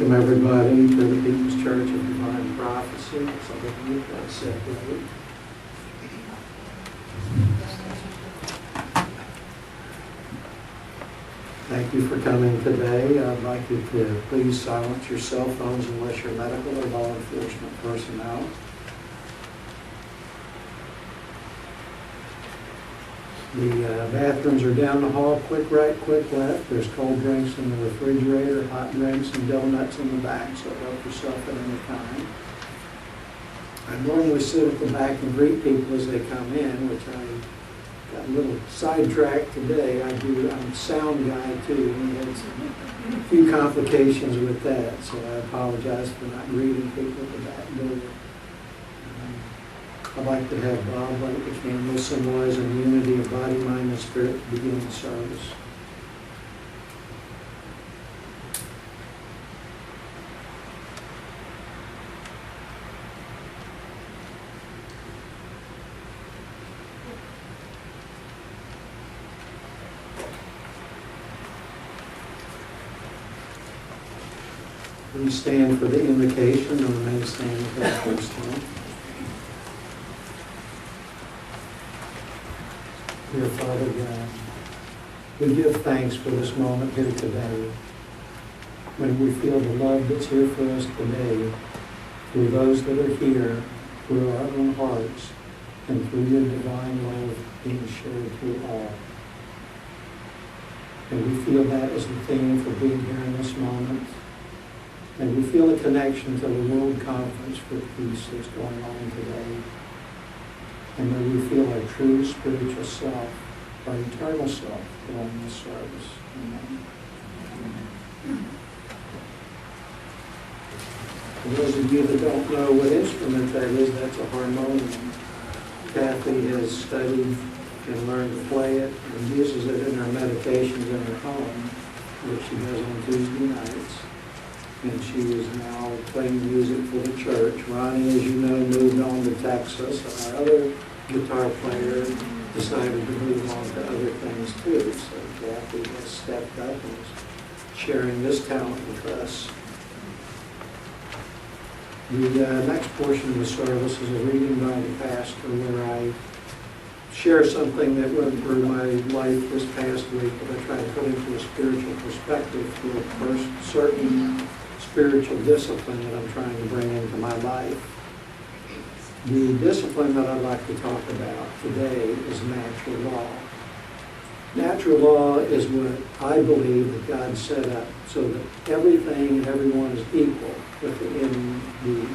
Welcome everybody to the People's Church of Divine Prophecy. So let me get that set right. Thank you for coming today. I'd like you to please silence your cell phones unless you're medical or law enforcement personnel. The bathrooms are down the hall, quick right, quick left. There's cold drinks in the refrigerator, hot drinks and donuts in the back, so help yourself at any time. I normally sit at the back and greet people as they come in, which I got a little sidetracked today. I'm a sound guy too, and had a few complications with that, so I apologize for not greeting people at the back door. I'd like to have Bob light the candle, symbolizing the unity of body, mind, and spirit to begin the service. Please stand for the invocation and remain standing for the first time. Dear Father God, we give thanks for this moment here today, when we feel the love that's here for us today, through those that are here, through our own hearts, and through your divine love being shared through all. And we feel that as the theme for being here in this moment. And we feel a connection to the World Conference for Peace that's going on today. And may we feel our true spiritual self, our eternal self, during this service. Amen. For those of you that don't know what instrument that is, that's a harmonium. Kathy has studied and learned to play it and uses it in her meditations in her home, which she does on Tuesday nights. And she is now playing music for the church. Ronnie, as you know, moved on to Texas. Our other guitar player decided to move on to other things too. So Kathy has stepped up and is sharing this talent with us. The next portion of the service is a reading by the pastor where I share something that went through my life this past week, but I try to put into a spiritual perspective through a certain spiritual discipline that I'm trying to bring into my life. The discipline that I'd like to talk about today is natural law. Natural law is what I believe that God set up so that everything and everyone is equal within the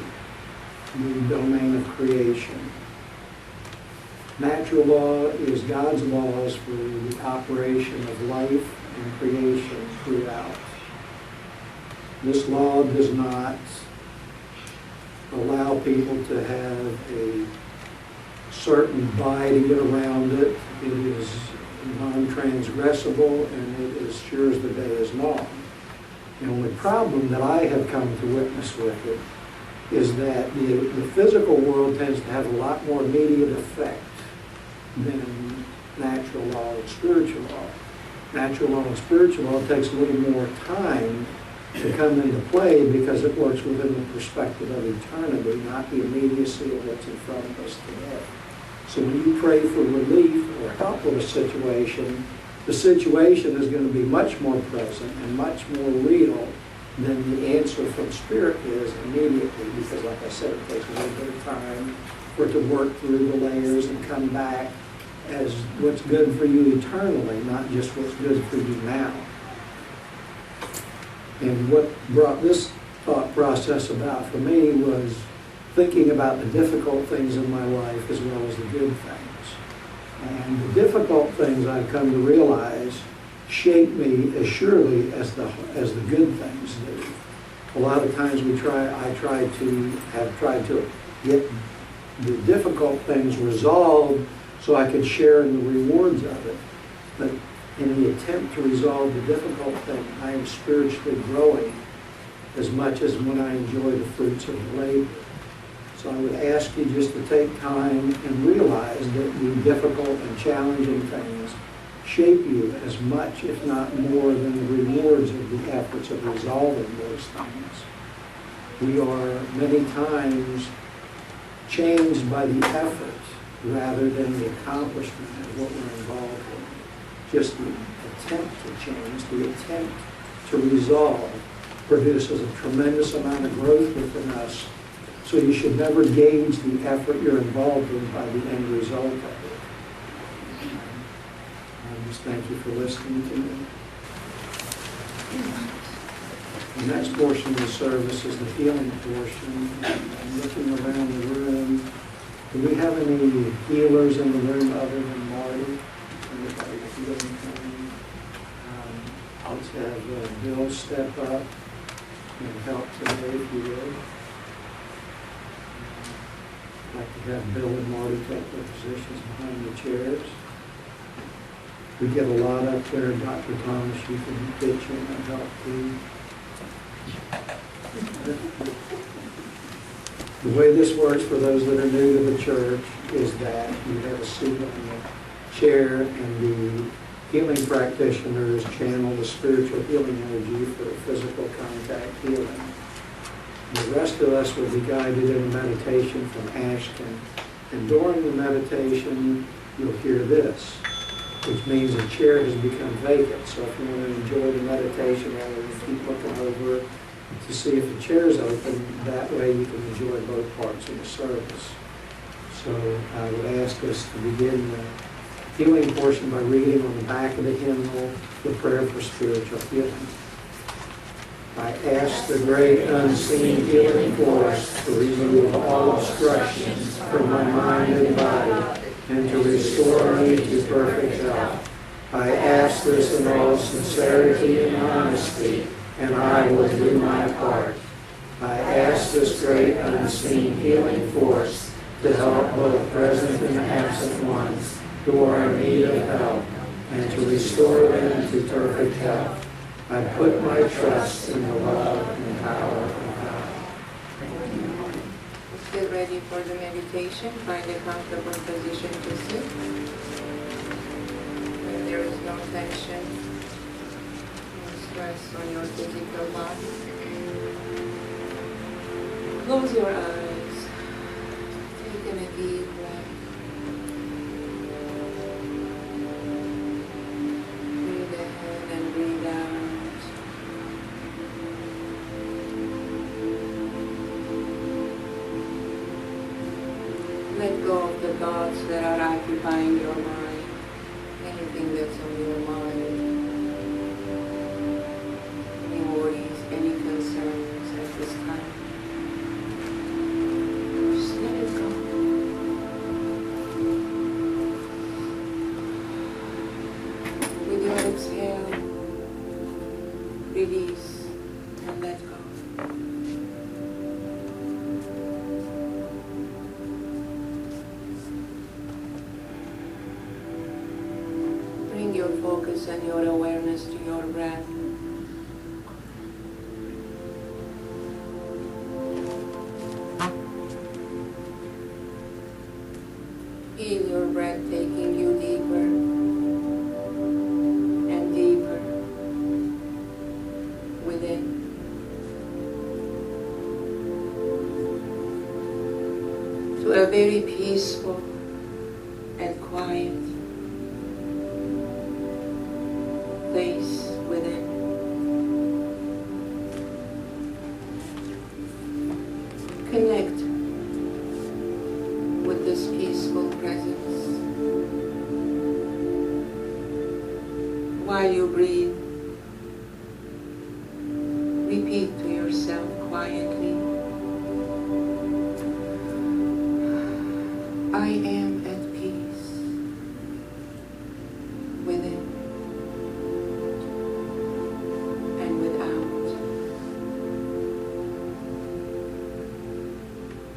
domain of creation. Natural law is God's laws for the operation of life and creation throughout. This law does not allow people to have a certain by to get around it. It is non-transgressible and it is sure as the day is long. The only problem that I have come to witness with it is that the physical world tends to have a lot more immediate effect than natural law and spiritual law. Natural law and spiritual law takes a little more time to come into play because it works within the perspective of eternity, not the immediacy of what's in front of us today. So when you pray for relief or help with a situation, the situation is going to be much more present and much more real than the answer from Spirit is immediately, because like I said, it takes a little bit of time for it to work through the layers and come back as what's good for you eternally, not just what's good for you now. And what brought this thought process about for me was thinking about the difficult things in my life as well as the good things. And the difficult things I've come to realize shape me as surely as the good things do. A lot of times I try to get the difficult things resolved so I could share in the rewards of it. But in the attempt to resolve the difficult thing, I am spiritually growing as much as when I enjoy the fruits of the labor. So I would ask you just to take time and realize that the difficult and challenging things shape you as much, if not more, than the rewards of the efforts of resolving those things. We are many times changed by the effort rather than the accomplishment of what we're involved in. Just the attempt to change, the attempt to resolve, produces a tremendous amount of growth within us. So you should never gauge the effort you're involved in by the end result of it. I just thank you for listening to me. The next portion of the service is the healing portion. I'm looking around the room. Do we have any healers in the room other than Marty? Anybody healing coming? Let's have Bill step up and help today, if you would. I'd like to have Bill and Marty take their positions behind the chairs. We get a lot up there. Dr. Thomas, you can pitch in and help too. The way this works for those that are new to the church is that you have a seat on the chair and the healing practitioners channel the spiritual healing energy for physical contact healing. The rest of us will be guided in a meditation from Ashkhen. And during the meditation, you'll hear this, which means a chair has become vacant. So if you want to enjoy the meditation, rather than keep looking over to see if the chair is open, that way you can enjoy both parts of the service. So I would ask us to begin the healing portion by reading on the back of the hymnal the prayer for spiritual healing. I ask the great unseen healing force to remove all obstructions from my mind and body and to restore me to perfect health. I ask this in all sincerity and honesty, and I will do my part. I ask this great unseen healing force to help both present and absent ones who are in need of help and to restore them to perfect health. I put my trust in the love and power of God. Get ready for the meditation. Find a comfortable position to sit. When there is no tension, no stress on your physical body. Close your eyes. Take in a deep breath. Breathe in and breathe out. Let go of the thoughts that are occupying your mind, anything that's on your mind, any worries, any concerns at this time. Just let it go. With your exhale, release and let go. Your focus and your awareness to your breath. Feel your breath taking you deeper and deeper within. To a very peaceful and quiet place within. Connect with this peaceful presence. While you breathe, repeat to yourself quietly, I am at peace within.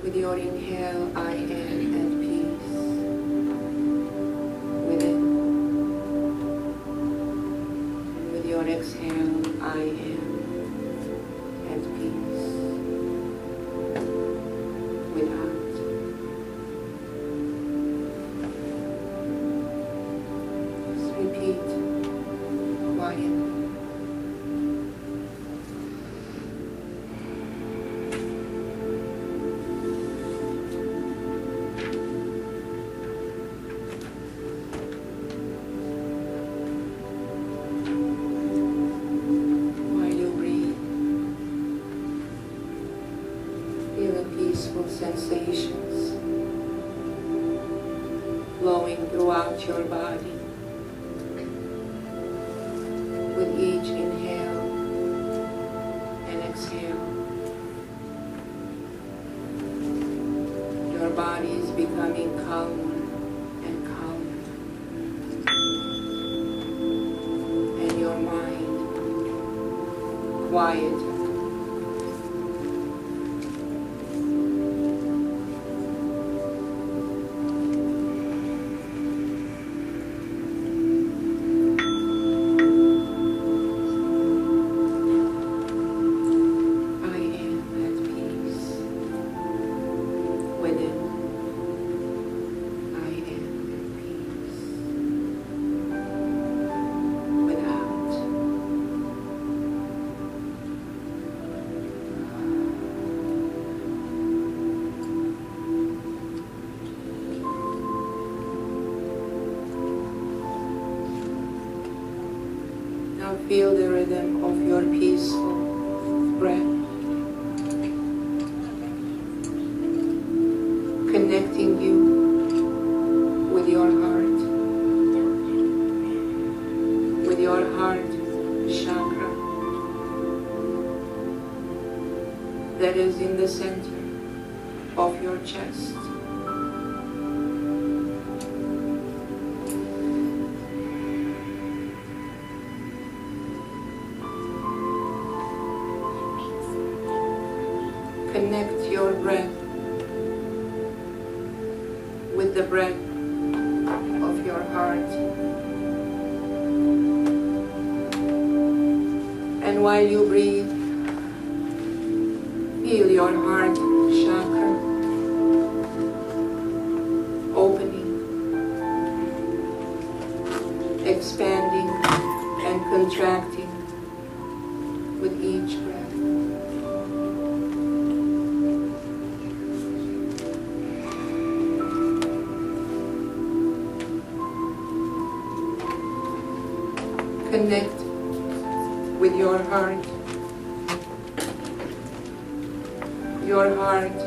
With your inhale, I am at peace within. And with your exhale, I am at peace without. Just repeat in. While you breathe, feel the peaceful sensations flowing throughout your body. With each inhale and exhale, your body is becoming calmer and calmer, and your mind quieter. Now feel the rhythm of your peaceful breath, connecting you with your heart chakra that is in the center of your chest. Connect your breath with the breath of your heart. And while you breathe, feel your heart chakra opening, expanding and contracting with each breath. Connect with your heart. Your heart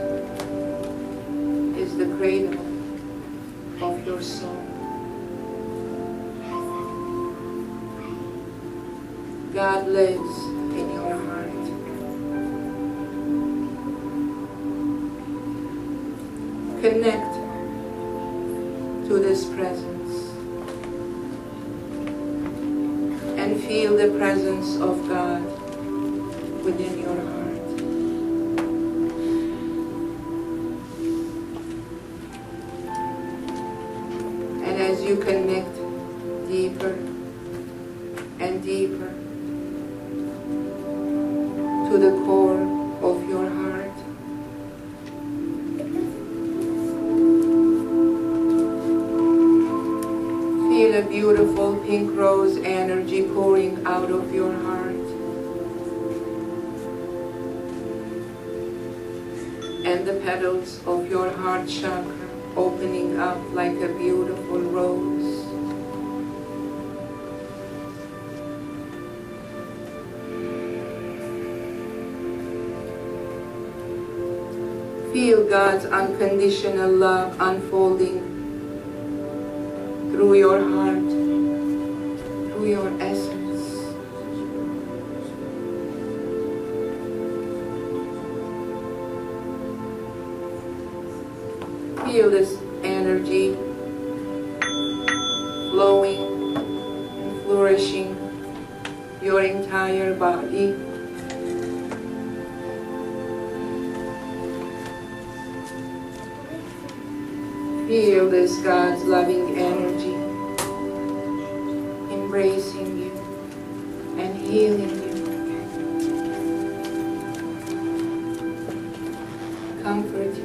is the cradle of your soul. God lives in your heart. Connect to this presence and feel the presence of God within your heart. And as you connect deeper and deeper to the core of your heart, feel a beautiful pink rose energy pouring out of your heart. And the petals of your heart chakra opening up like a beautiful rose. Feel God's unconditional love unfolding through your heart, through your essence. Feel this energy flowing and flourishing your entire body. Feel this God's loving energy embracing you and healing you, comforting you.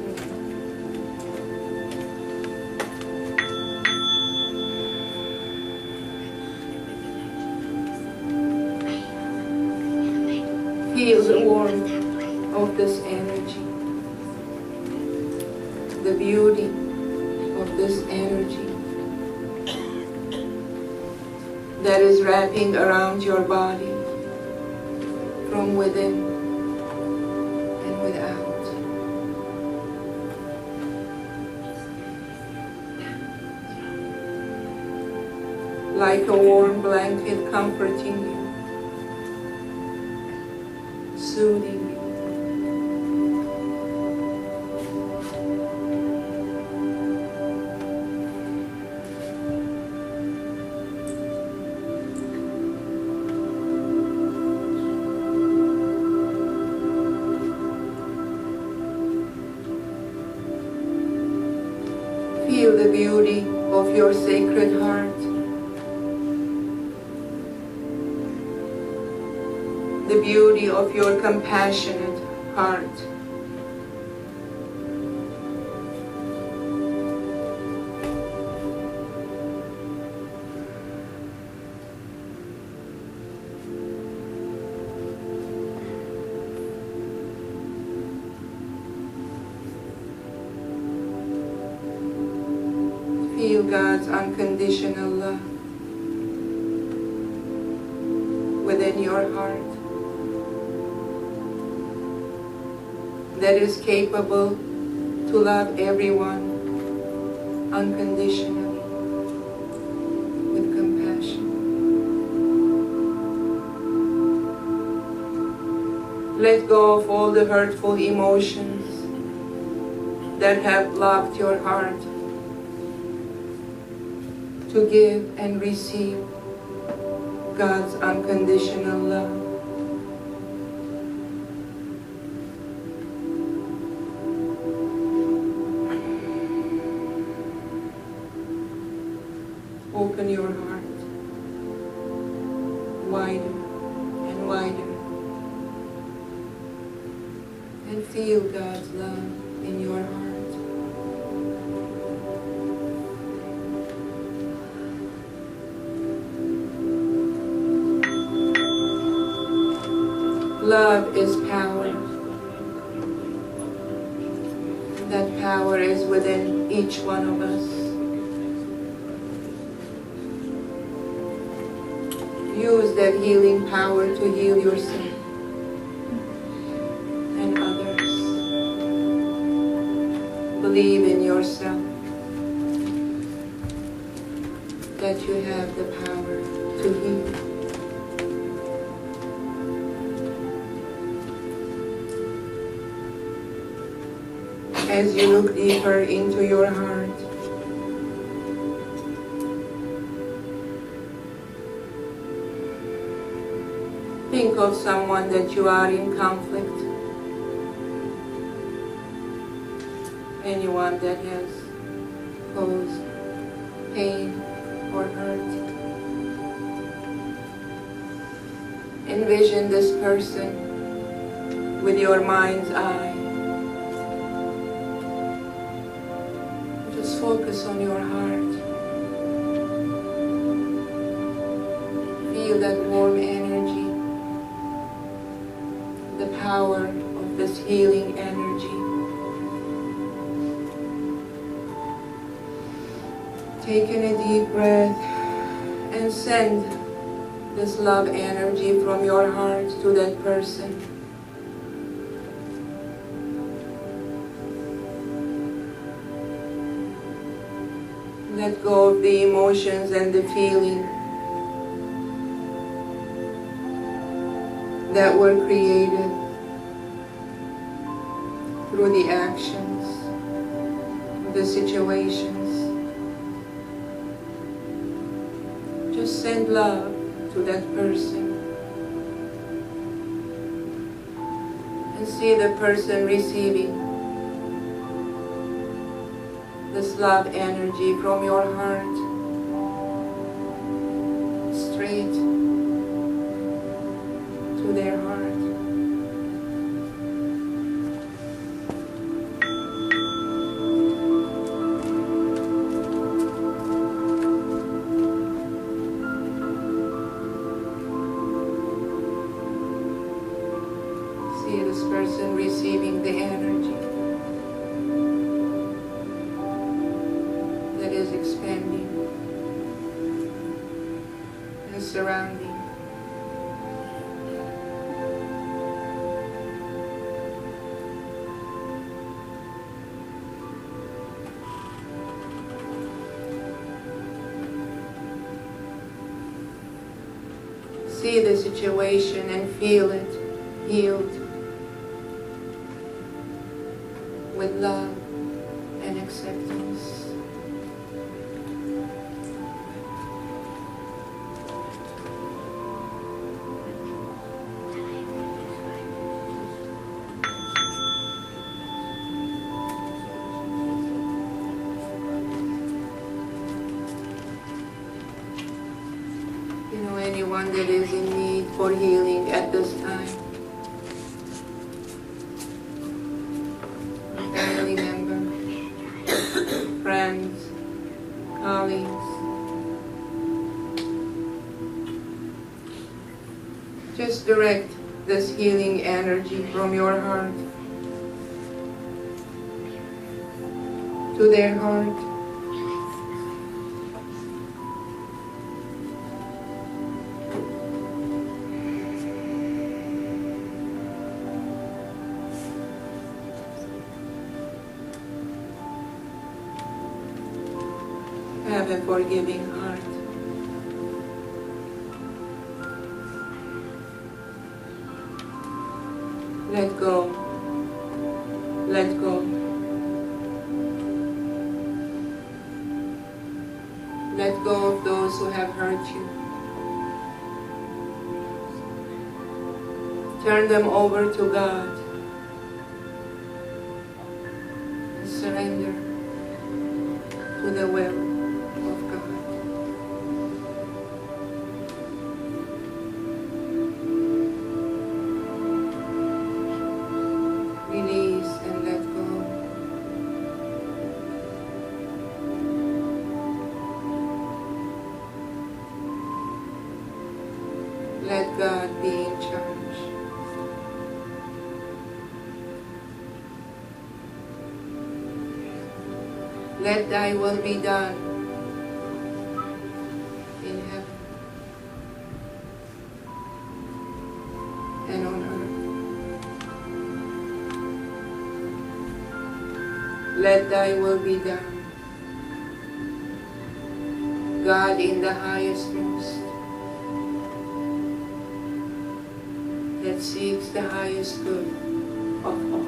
Feel the warmth of this energy, the beauty of this energy that is wrapping around your body from within and without. Like a warm blanket comforting you, soothing you. Feel the beauty of your sacred heart. The beauty of your compassionate heart. Feel God's unconditional love within your heart that is capable to love everyone unconditionally with compassion. Let go of all the hurtful emotions that have blocked your heart to give and receive God's unconditional love. Open your heart wider and wider and feel God's love in your heart. Love is power. That power is within each one of us. Use that healing power to heal yourself and others. Believe in yourself that you have the power to heal. As you look deeper into your heart, think of someone that you are in conflict, anyone that has caused pain or hurt. Envision this person with your mind's eye. Just focus on your heart. Feel that warm energy, the power of this healing energy. Take in a deep breath and send this love energy from your heart to that person. Let go of the emotions and the feeling that were created through the actions, the situations. Just send love to that person and see the person receiving this love energy from your heart straight to their heart. See this person receiving the energy that is expanding and surrounding. See the situation and feel it healed with love and acceptance. Anyone that is in need for healing at this time. Family member, friends, colleagues. Just direct this healing energy from your heart to their heart. Have a forgiving heart. Let go. Let go. Let go of those who have hurt you. Turn them over to God. And surrender to the will. Let God be in charge. Let thy will be done in heaven and on earth. Let thy will be done. God in the highest most, that seeks the highest good of all.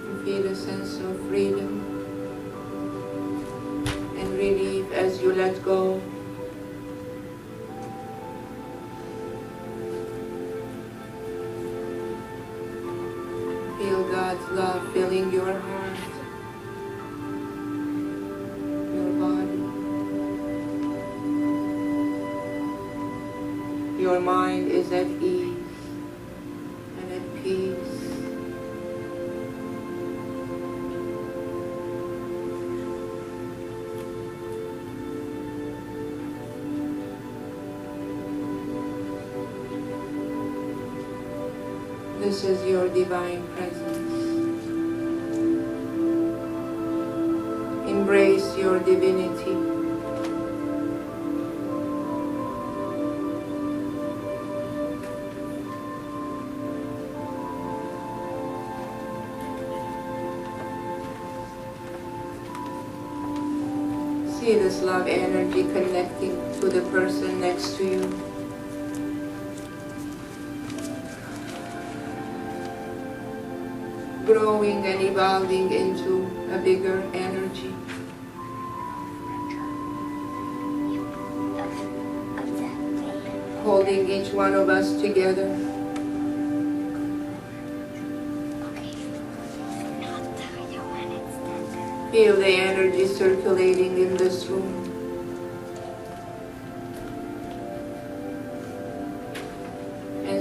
You feel a sense of freedom and relief as you let go. Feel God's love filling your heart, your body. Your mind is at ease and at peace. This is your divine presence. Embrace your divinity. See this love energy connecting to the person next to you. Growing and evolving into a bigger energy. Holding each one of us together. Feel the energy circulating in this room.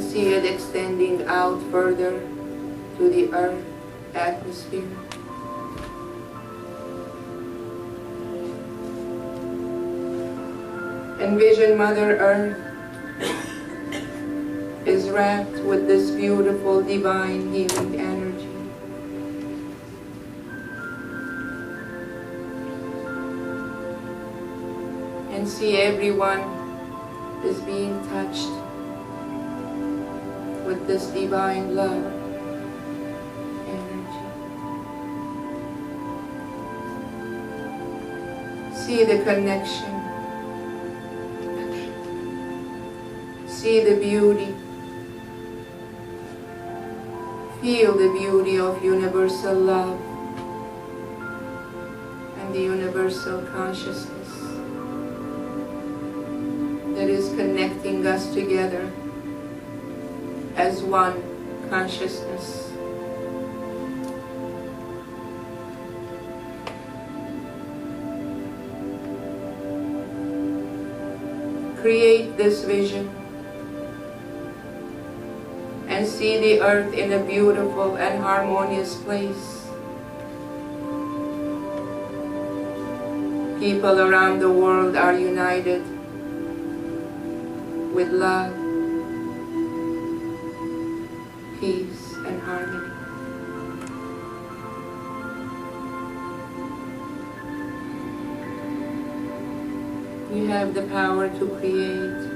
see it extending out further to the earth atmosphere. Envision Mother Earth is wrapped with this beautiful divine healing energy. And see everyone is being touched with this divine love energy. See the connection. See the beauty. Feel the beauty of universal love and the universal consciousness that is connecting us together as one consciousness. Create this vision and see the earth in a beautiful and harmonious place. People around the world are united with love, peace, and harmony. You have the power to create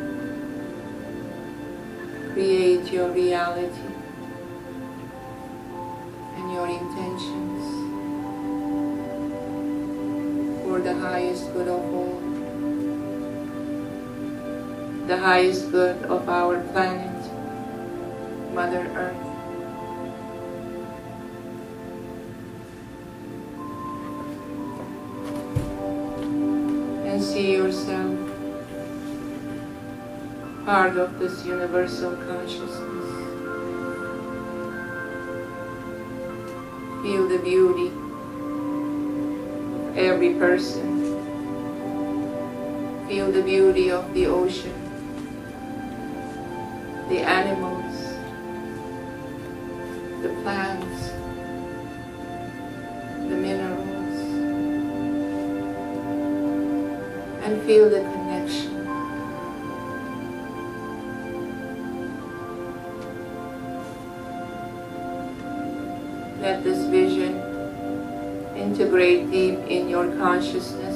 your reality and your intentions for the highest good of all, the highest good of our planet, Mother Earth. And see yourself part of this universal consciousness. Feel the beauty of every person. Feel the beauty of the ocean, the animals, the plants, the minerals, and feel the connection. Let this vision integrate deep in your consciousness.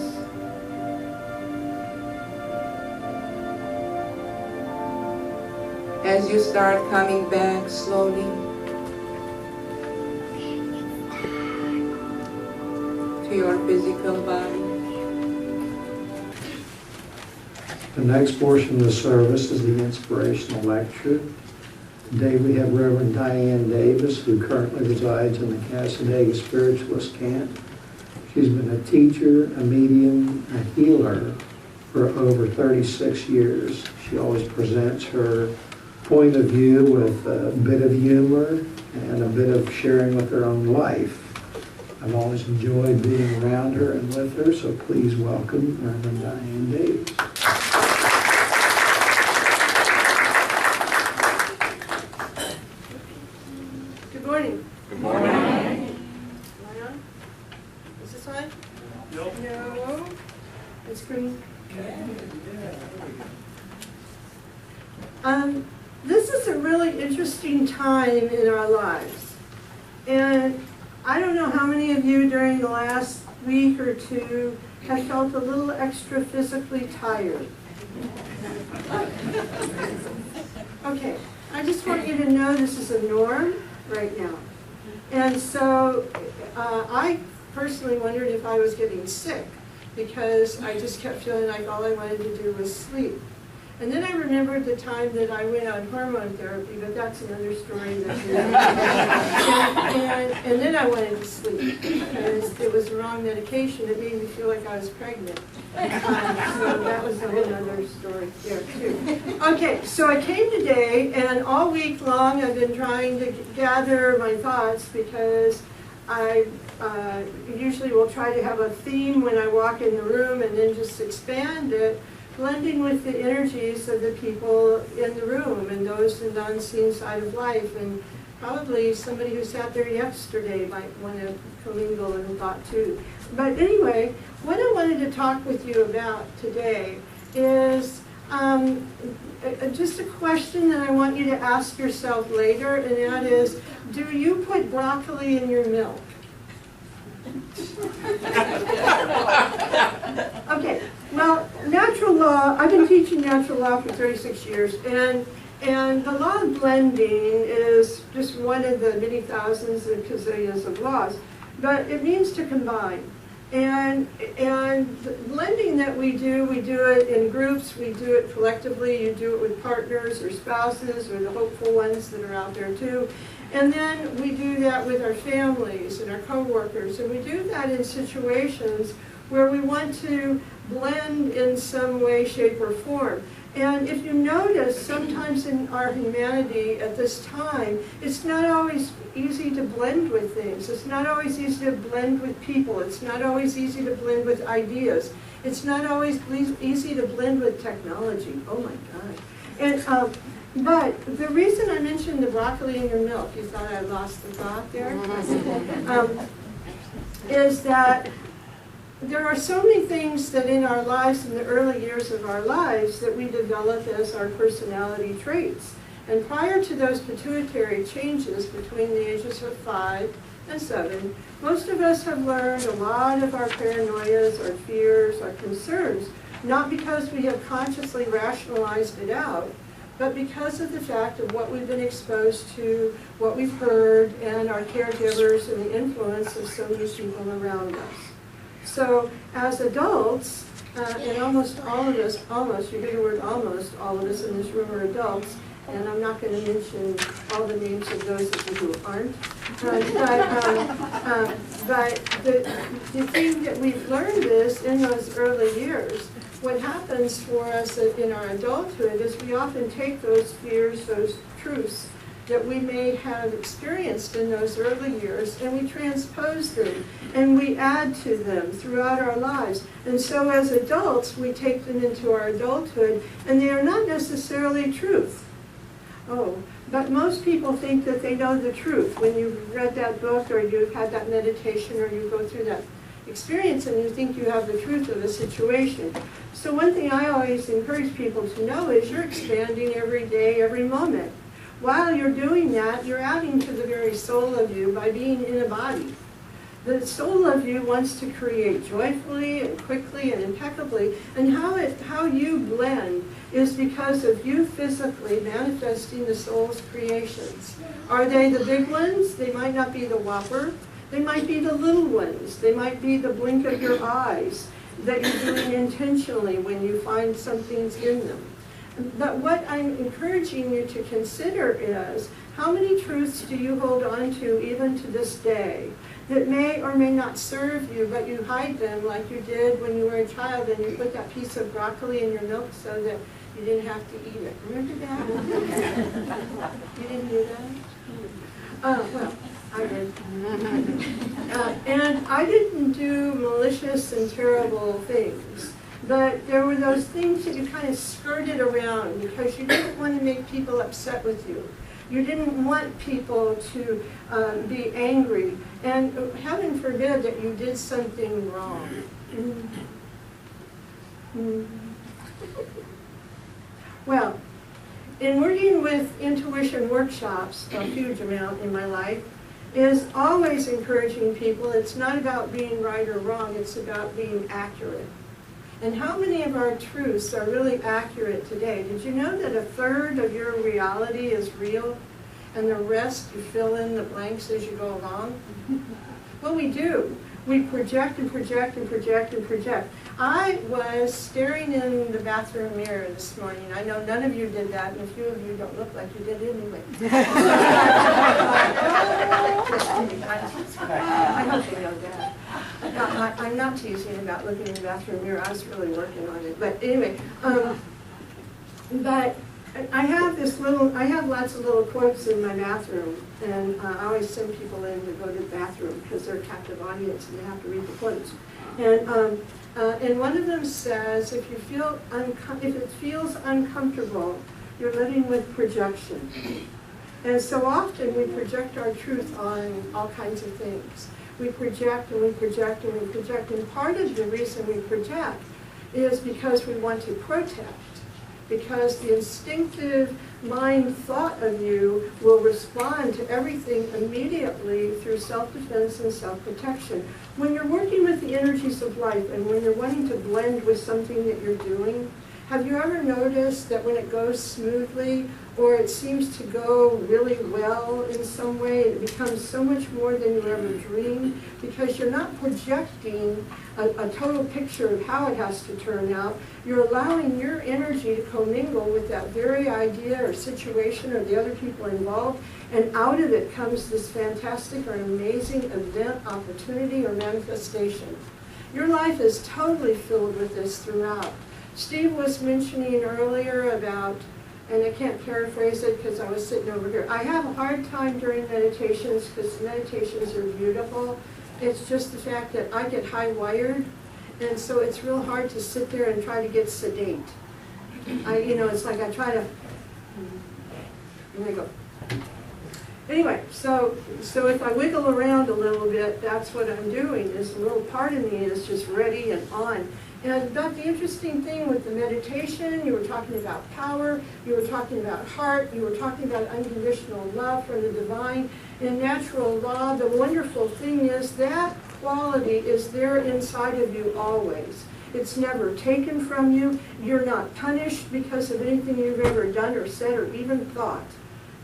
As you start coming back slowly to your physical body. The next portion of the service is the inspirational lecture. Today we have Reverend Diane Davis, who currently resides in the Casadega Spiritualist Camp. She's been a teacher, a medium, a healer for over 36 years. She always presents her point of view with a bit of humor and a bit of sharing with her own life. I've always enjoyed being around her and with her, so please welcome Reverend Diane Davis. Good morning. Good morning. Am I on? Is this on? Nope. No. It's green. This is a really interesting time in our lives. And I don't know how many of you during the last week or two have felt a little extra physically tired. Okay, I just want you to know this is a norm right now. And so I personally wondered if I was getting sick because I just kept feeling like all I wanted to do was sleep. And then I remembered the time that I went on hormone therapy, but that's another story. And then I wanted to sleep because it was the wrong medication. It made me feel like I was pregnant. So that was a whole other story there too. Okay, so I came today, and all week long I've been trying to gather my thoughts because I usually will try to have a theme when I walk in the room and then just expand it. blending with the energies of the people in the room and those in the unseen side of life. And probably somebody who sat there yesterday might want to commingle in thought too. But anyway, what I wanted to talk with you about today is just a question that I want you to ask yourself later, and that is, do you put broccoli in your milk? Okay, well, natural law, I've been teaching natural law for 36 years, and the law of blending is just one of the many thousands and gazillions of laws, but it means to combine. And the blending that we do it in groups, we do it collectively, you do it with partners or spouses or the hopeful ones that are out there too. And then we do that with our families and our coworkers, and we do that in situations where we want to blend in some way, shape, or form. And if you notice, sometimes in our humanity at this time, it's not always easy to blend with things. It's not always easy to blend with people. It's not always easy to blend with ideas. It's not always easy to blend with technology. Oh my God. And but the reason I mentioned the broccoli in your milk, you thought I lost the thought there, is that there are so many things that in our lives, in the early years of our lives, that we develop as our personality traits. And prior to those pituitary changes between the ages of 5 and 7, most of us have learned a lot of our paranoias, our fears, our concerns, not because we have consciously rationalized it out, but because of the fact of what we've been exposed to, what we've heard, and our caregivers and the influence of so many people around us. So as adults, and almost all of us, you hear the word almost, all of us in this room are adults, and I'm not going to mention all the names of those of you who aren't. But the thing that we've learned is, in those early years, what happens for us in our adulthood is we often take those fears, those truths that we may have experienced in those early years, and we transpose them, and we add to them throughout our lives. And so as adults, we take them into our adulthood, and they are not necessarily truth. Oh, but most people think that they know the truth. When you've read that book, or you've had that meditation, or you go through that experience, and you think you have the truth of a situation. So one thing I always encourage people to know is you're expanding every day, every moment. While you're doing that, you're adding to the very soul of you by being in a body. The soul of you wants to create joyfully and quickly and impeccably, and how you blend is because of you physically manifesting the soul's creations. Are they the big ones? They might not be the whopper. They might be the little ones. They might be the blink of your eyes that you're doing intentionally when you find something's in them. But what I'm encouraging you to consider is, how many truths do you hold on to even to this day that may or may not serve you, but you hide them like you did when you were a child and you put that piece of broccoli in your milk so that you didn't have to eat it. Remember that? You didn't do that? Well, I did. And I didn't do malicious and terrible things. But there were those things that you kind of skirted around because you didn't want to make people upset with you. You didn't want people to be angry. And heaven forbid that you did something wrong. Well, in working with intuition workshops, a huge amount in my life, is always encouraging people. It's not about being right or wrong, it's about being accurate. And how many of our truths are really accurate today? Did you know that 1/3 of your reality is real, and the rest you fill in the blanks as you go along? Well, we do. We project and project and project and project. I was staring in the bathroom mirror this morning. I know none of you did that, and a few of you don't look like you did anyway. I hope you know that. I'm not teasing about looking in the bathroom mirror. I was really working on it. But anyway, but I have lots of little quotes in my bathroom, and I always send people in to go to the bathroom because they're a captive audience and they have to read the quotes. And one of them says, if it feels uncomfortable, you're living with projection. And so often we project our truth on all kinds of things. We project and we project and we project. And part of the reason we project is because we want to protect. Because the instinctive mind thought of you will respond to everything immediately through self-defense and self-protection. When you're working with the energies of life and when you're wanting to blend with something that you're doing, have you ever noticed that when it goes smoothly or it seems to go really well in some way, it becomes so much more than you ever dreamed because you're not projecting a total picture of how it has to turn out. You're allowing your energy to commingle with that very idea or situation or the other people involved, and out of it comes this fantastic or amazing event, opportunity, or manifestation. Your life is totally filled with this throughout. Steve was mentioning earlier about, and I can't paraphrase it because I was sitting over here, I have a hard time during meditations because meditations are beautiful. It's just the fact that I get high-wired, and so it's real hard to sit there and try to get sedate. It's like I try to, and I go. Anyway, so if I wiggle around a little bit, that's what I'm doing, is a little part of me is just ready and on. And but the interesting thing with the meditation, you were talking about power, you were talking about heart, you were talking about unconditional love from the divine. In natural law, the wonderful thing is that quality is there inside of you always. It's never taken from you. You're not punished because of anything you've ever done or said or even thought.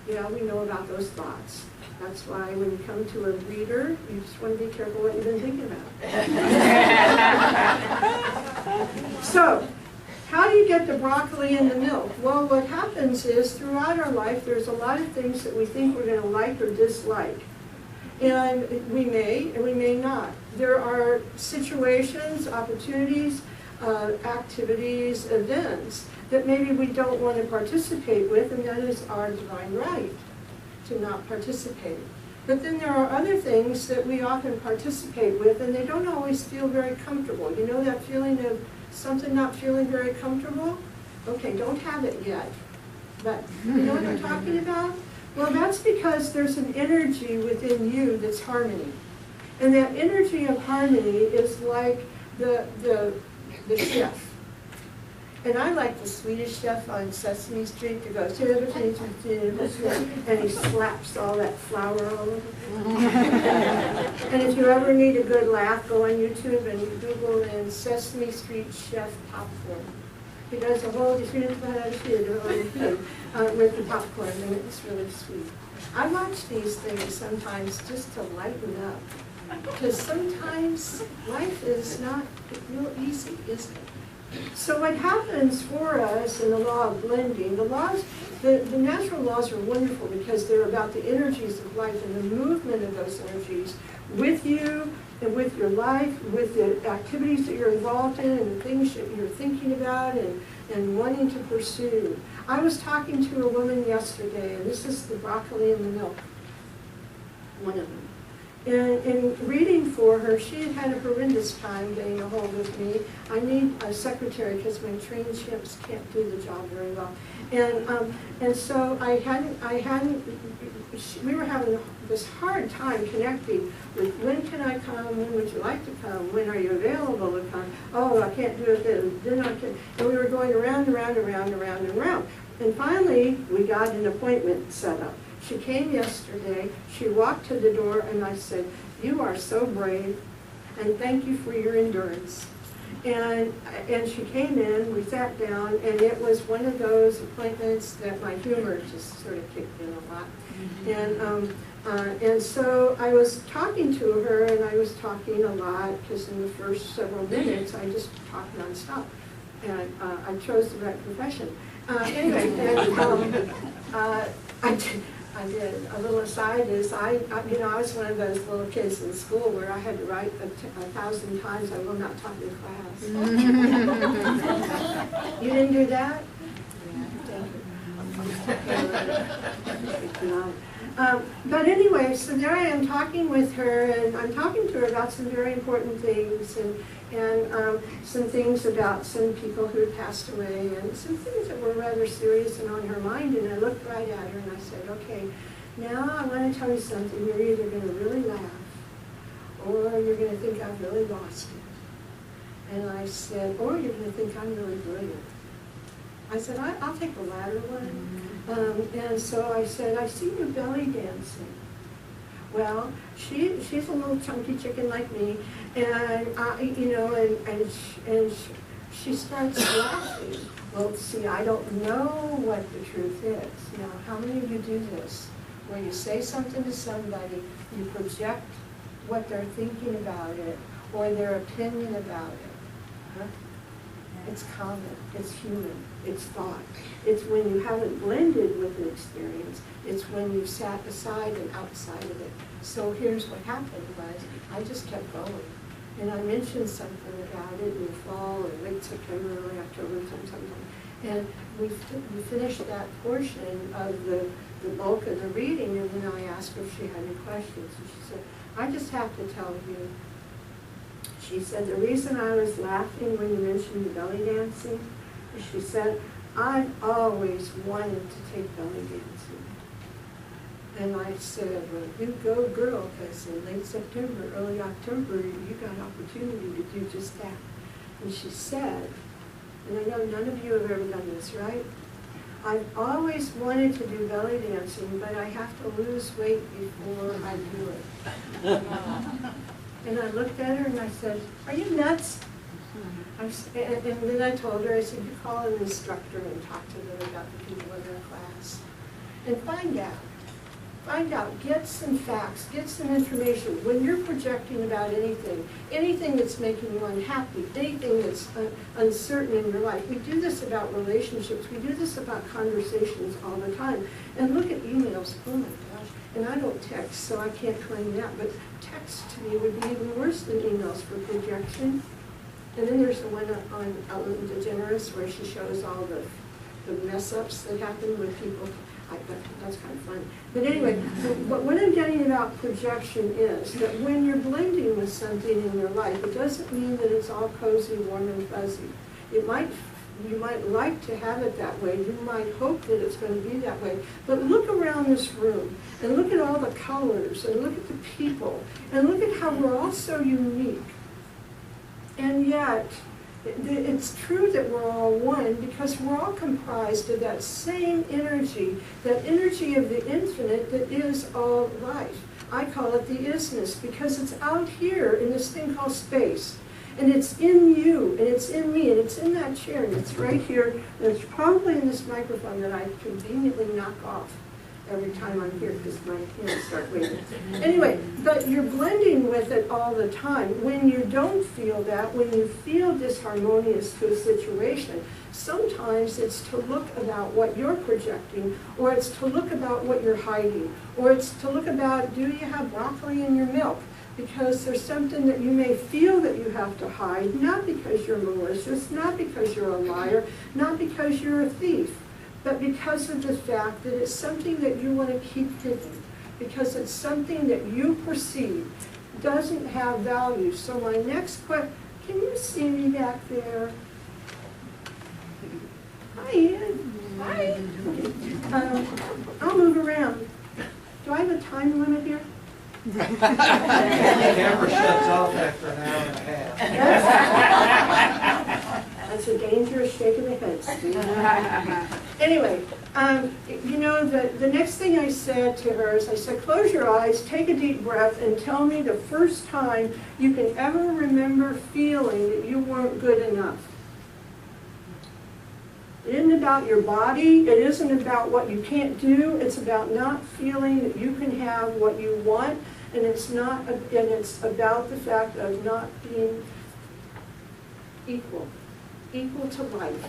Yeah, we know about those thoughts. That's why when you come to a reader, you just want to be careful what you've been thinking about. So, how do you get the broccoli in the milk? Well, what happens is throughout our life, there's a lot of things that we think we're going to like or dislike. And we may and we may not. There are situations, opportunities, activities, events that maybe we don't want to participate with, and that is our divine right to not participate. But then there are other things that we often participate with, and they don't always feel very comfortable. You know that feeling of something not feeling very comfortable? Okay, don't have it yet. But you know what I'm talking about? Well, that's because there's an energy within you that's harmony. And that energy of harmony is like the chef. And I like the Swedish chef on Sesame Street that goes, and he slaps all that flour all over. And if you ever need a good laugh, go on YouTube and Google in Sesame Street chef popcorn. He does a whole with the popcorn, and it's really sweet. I watch these things sometimes just to lighten up, because sometimes life is not real easy, is it? So what happens for us in the law of blending, the natural laws are wonderful because they're about the energies of life and the movement of those energies with you and with your life, with the activities that you're involved in and the things that you're thinking about and wanting to pursue. I was talking to a woman yesterday, and this is the broccoli and the milk, one of them. And in reading for her, she had had a horrendous time getting a hold of me. I need a secretary because my trained chimps can't do the job very well. And so we were having this hard time connecting with when can I come, when would you like to come, when are you available to come, oh, I can't do it then I can. And we were going around and around and around and around and around. And finally, we got an appointment set up. She came yesterday, she walked to the door, and I said, you are so brave, and thank you for your endurance. And she came in, we sat down, and it was one of those appointments that my humor just sort of kicked in a lot. And so I was talking to her, and I was talking a lot, because in the first several minutes, I just talked nonstop. And I chose the right profession. Anyway, I did. A little aside is I was one of those little kids in school where I had to write 1,000 times, I will not talk in class. You didn't do that? But anyway, so there I am talking with her, and I'm talking to her about some very important things, and some things about some people who had passed away, and some things that were rather serious and on her mind. And I looked right at her and I said, okay, now I want to tell you something. You're either going to really laugh, or you're going to think I've really lost it. And I said, or you're going to think I'm really brilliant. I said, I'll take the latter one. And so I said, I see you belly dancing. Well, she's a little chunky chicken like me, and and she starts laughing. Well, see, I don't know what the truth is. Now, how many of you do this? Where you say something to somebody, you project what they're thinking about it, or their opinion about it. Huh? It's common, it's human, it's thought. It's when you haven't blended with an experience, it's when you've sat aside and outside of it. So here's what happened was, I just kept going. And I mentioned something about it in the fall or late September, early October, sometime. And we finished that portion of the bulk of the reading, and then I asked her if she had any questions. And she said, I just have to tell you. She said, the reason I was laughing when you mentioned the belly dancing is, she said, I've always wanted to take belly dancing. And I said, well, you go girl, because in late September, early October, you got an opportunity to do just that. And she said, and I know none of you have ever done this, right? I've always wanted to do belly dancing, but I have to lose weight before I do it. And I looked at her and I said, are you nuts? And then I told her, I said, you call an instructor and talk to them about the people in their class. And find out. Find out, get some facts, get some information. When you're projecting about anything that's making you unhappy, anything that's uncertain in your life. We do this about relationships, we do this about conversations all the time. And look at emails, oh my gosh. And I don't text, so I can't claim that, but text to me would be even worse than emails for projection. And then there's the one on Ellen DeGeneres where she shows all the mess-ups that happen with people. That's kind of fun. But anyway, but what I'm getting about projection is that when you're blending with something in your life, it doesn't mean that it's all cozy, warm, and fuzzy. You might like to have it that way. You might hope that it's going to be that way. But look around this room, and look at all the colors, and look at the people, and look at how we're all so unique. And yet, it's true that we're all one because we're all comprised of that same energy, that energy of the infinite that is all life. I call it the isness because it's out here in this thing called space. And it's in you, and it's in me, and it's in that chair, and it's right here, and it's probably in this microphone that I conveniently knock off every time I'm here because my hands start waving. Anyway, but you're blending with it all the time. When you don't feel that, when you feel disharmonious to a situation, sometimes it's to look about what you're projecting, or it's to look about what you're hiding, or it's to look about, do you have broccoli in your milk? Because there's something that you may feel that you have to hide, not because you're malicious, not because you're a liar, not because you're a thief, but because of the fact that it's something that you want to keep hidden, because it's something that you perceive doesn't have value. So my next question, can you see me back there? Hi, Ian. Hi. I'll move around. Do I have a time limit here? The camera shuts off after an hour and a half. That's a dangerous shake of the head, Steve. Anyway, you know, the next thing I said to her is, I said, close your eyes, take a deep breath, and tell me the first time you can ever remember feeling that you weren't good enough. It isn't about your body, it isn't about what you can't do, it's about not feeling that you can have what you want, and it's about the fact of not being equal to life.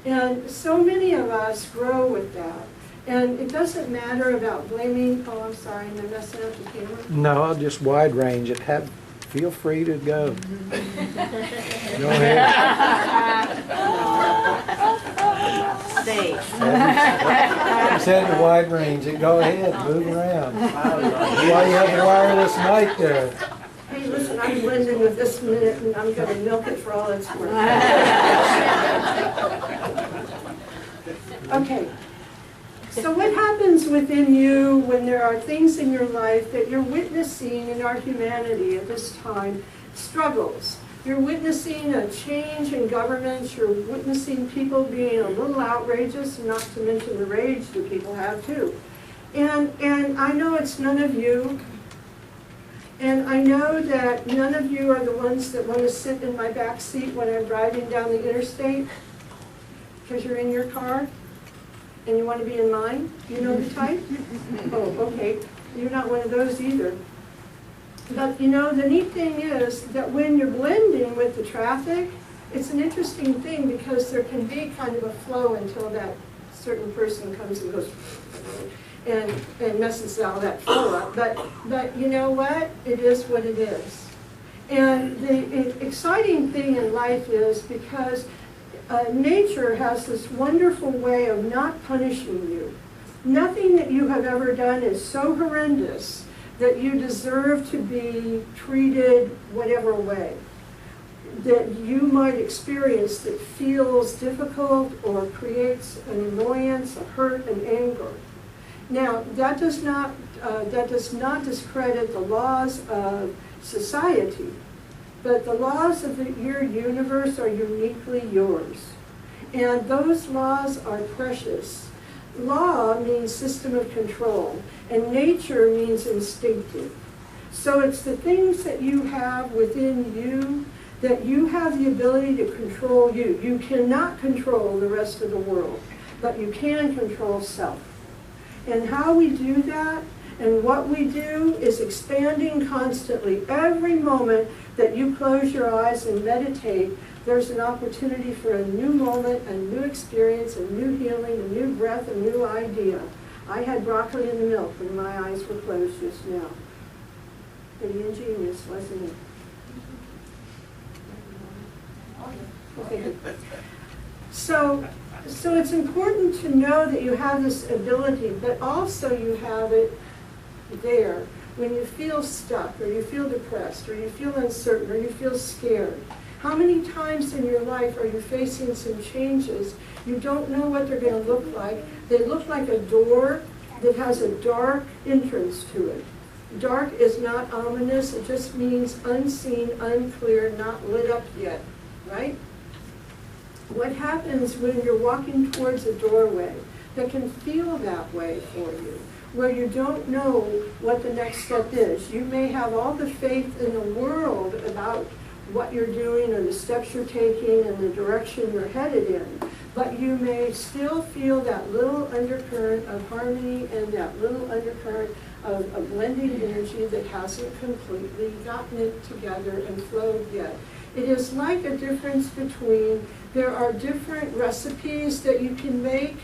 And so many of us grow with that. And it doesn't matter about blaming, oh, I'm sorry, am I messing up the camera? No, I'll just wide range it. Feel free to go. Go ahead. Stay. Just had the wide range. Go ahead, move around. Why you have the wireless mic there? Hey, listen, I'm blending with this minute, and I'm going to milk it for all it's worth. Okay. So what happens within you when there are things in your life that you're witnessing in our humanity at this time? Struggles. You're witnessing a change in governments. You're witnessing people being a little outrageous, not to mention the rage that people have too. And I know it's none of you. And I know that none of you are the ones that want to sit in my back seat when I'm driving down the interstate, because you're in your car. And you want to be in mine? You know the type? Oh, okay. You're not one of those either. But you know, the neat thing is that when you're blending with the traffic, it's an interesting thing because there can be kind of a flow until that certain person comes and goes and messes all that flow up. But you know what? It is what it is. And the exciting thing in life is because nature has this wonderful way of not punishing you. Nothing that you have ever done is so horrendous that you deserve to be treated whatever way that you might experience that feels difficult or creates an annoyance, a hurt, an anger. Now, that does not discredit the laws of society. But the laws of your universe are uniquely yours. And those laws are precious. Law means system of control, and nature means instinctive. So it's the things that you have within you that you have the ability to control you. You cannot control the rest of the world, but you can control self. And how we do that and what we do is expanding constantly. Every moment that you close your eyes and meditate, there's an opportunity for a new moment, a new experience, a new healing, a new breath, a new idea. I had broccoli in the milk when my eyes were closed just now. Pretty ingenious, wasn't it? Okay. So it's important to know that you have this ability, but also you have it there when you feel stuck, or you feel depressed, or you feel uncertain, or you feel scared. How many times in your life are you facing some changes? You don't know what they're going to look like. They look like a door that has a dark entrance to it. Dark is not ominous. It just means unseen, unclear, not lit up yet, right? What happens when you're walking towards a doorway that can feel that way for you, where you don't know what the next step is? You may have all the faith in the world about what you're doing or the steps you're taking and the direction you're headed in, but you may still feel that little undercurrent of harmony and that little undercurrent of a blending energy that hasn't completely gotten it together and flowed yet. It is like a difference between, there are different recipes that you can make,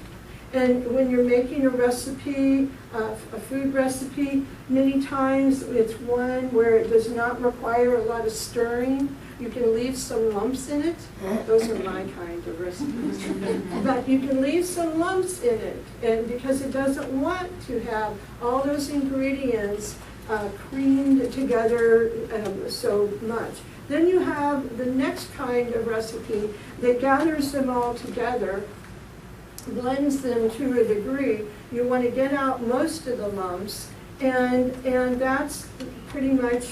and when you're making a recipe, a food recipe, many times it's one where it does not require a lot of stirring. You can leave some lumps in it. Those are my kind of recipes. But you can leave some lumps in it, and because it doesn't want to have all those ingredients creamed together so much. Then you have the next kind of recipe that gathers them all together, blends them to a degree. You want to get out most of the lumps, and that's pretty much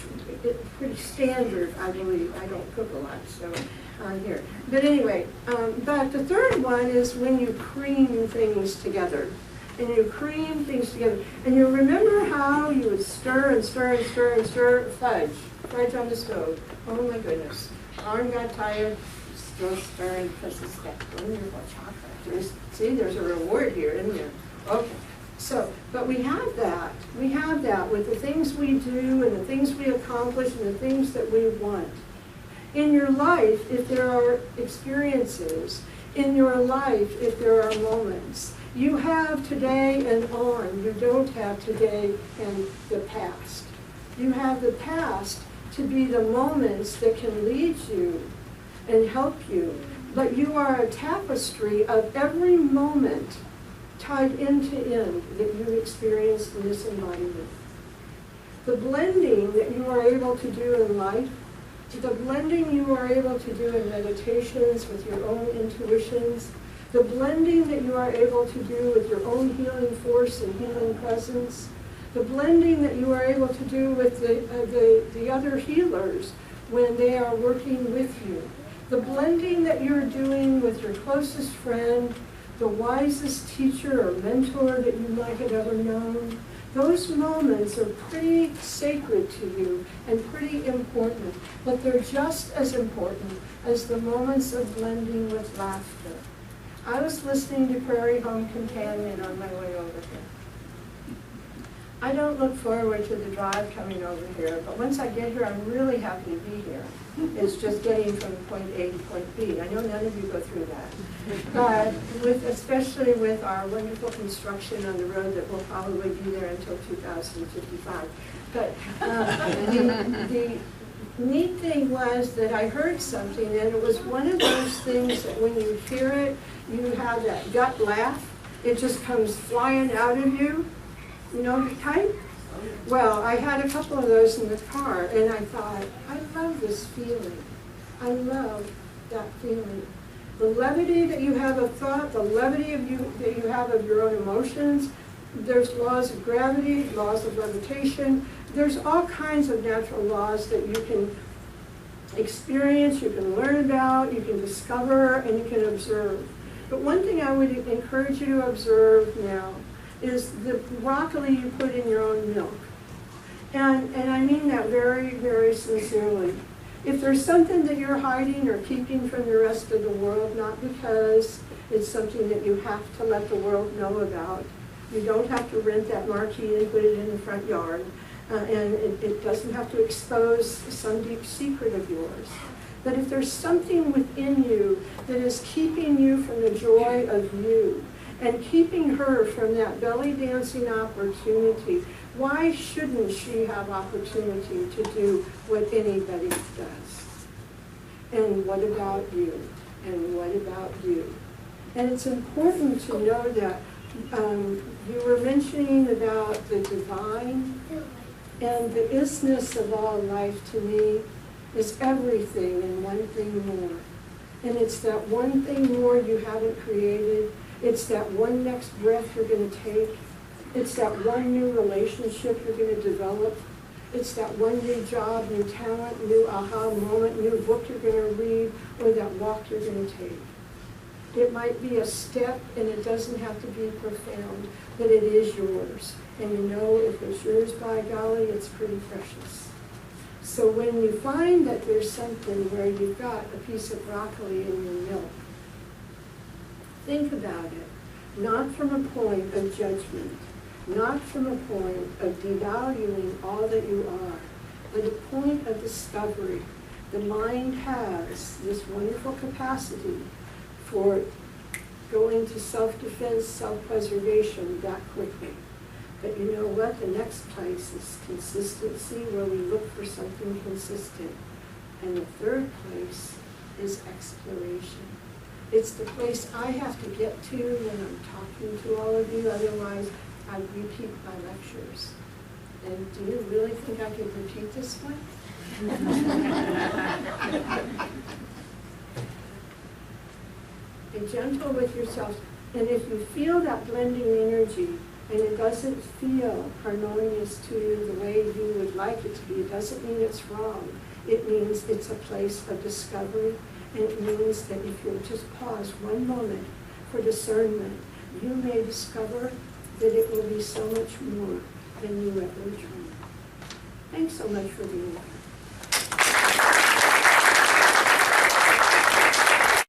pretty standard, I believe. I don't cook a lot, so here. But anyway, but the third one is when you cream things together. And you cream things together. And you remember how you would stir and stir and stir and stir fudge on the stove. Oh my goodness. Arm got tired, still stirring because it's that wonderful chocolate. There's a reward here, isn't there? Okay. So, but we have that. We have that with the things we do and the things we accomplish and the things that we want. In your life, if there are experiences, in your life, if there are moments, you have today and on. You don't have today and the past. You have the past to be the moments that can lead you and help you. But you are a tapestry of every moment tied end to end that you experienced in this embodiment. The blending that you are able to do in life, the blending you are able to do in meditations with your own intuitions, the blending that you are able to do with your own healing force and healing presence, the blending that you are able to do with the other healers when they are working with you, the blending that you're doing with your closest friend, the wisest teacher or mentor that you might have ever known, those moments are pretty sacred to you and pretty important, but they're just as important as the moments of blending with laughter. I was listening to Prairie Home Companion on my way over here. I don't look forward to the drive coming over here, but once I get here, I'm really happy to be here. It's just getting from point A to point B. I know none of you go through that. But especially with our wonderful construction on the road that will probably be there until 2055. But the neat thing was that I heard something, and it was one of those things that when you hear it, you have that gut laugh. It just comes flying out of you. You know the type? Well, I had a couple of those in the car, and I thought, I love this feeling. I love that feeling. The levity that you have of thought, the levity that you have of your own emotions. There's laws of gravity, laws of levitation. There's all kinds of natural laws that you can experience, you can learn about, you can discover, and you can observe. But one thing I would encourage you to observe now is the broccoli you put in your own milk. And I mean that very, very sincerely. If there's something that you're hiding or keeping from the rest of the world, not because it's something that you have to let the world know about, you don't have to rent that marquee and put it in the front yard, and it doesn't have to expose some deep secret of yours. But if there's something within you that is keeping you from the joy of you, and keeping her from that belly dancing opportunity, why shouldn't she have opportunity to do what anybody does? And what about you? And what about you? And it's important to know that you were mentioning about the divine, and the isness of all life to me is everything and one thing more. And it's that one thing more you haven't created. It's that one next breath you're going to take. It's that one new relationship you're going to develop. It's that one new job, new talent, new aha moment, new book you're going to read, or that walk you're going to take. It might be a step, and it doesn't have to be profound, but it is yours. And you know if it's yours, by golly, it's pretty precious. So when you find that there's something where you've got a piece of broccoli in your milk, think about it, not from a point of judgment, not from a point of devaluing all that you are, but a point of discovery. The mind has this wonderful capacity for going to self-defense, self-preservation that quickly. But you know what? The next place is consistency, where we look for something consistent. And the third place is exploration. It's the place I have to get to when I'm talking to all of you, otherwise I repeat my lectures. And do you really think I could repeat this one? Be gentle with yourself. And if you feel that blending energy, and it doesn't feel harmonious to you the way you would like it to be, it doesn't mean it's wrong. It means it's a place of discovery. And it means that if you'll just pause one moment for discernment, you may discover that it will be so much more than you ever dreamed. Thanks so much for being here.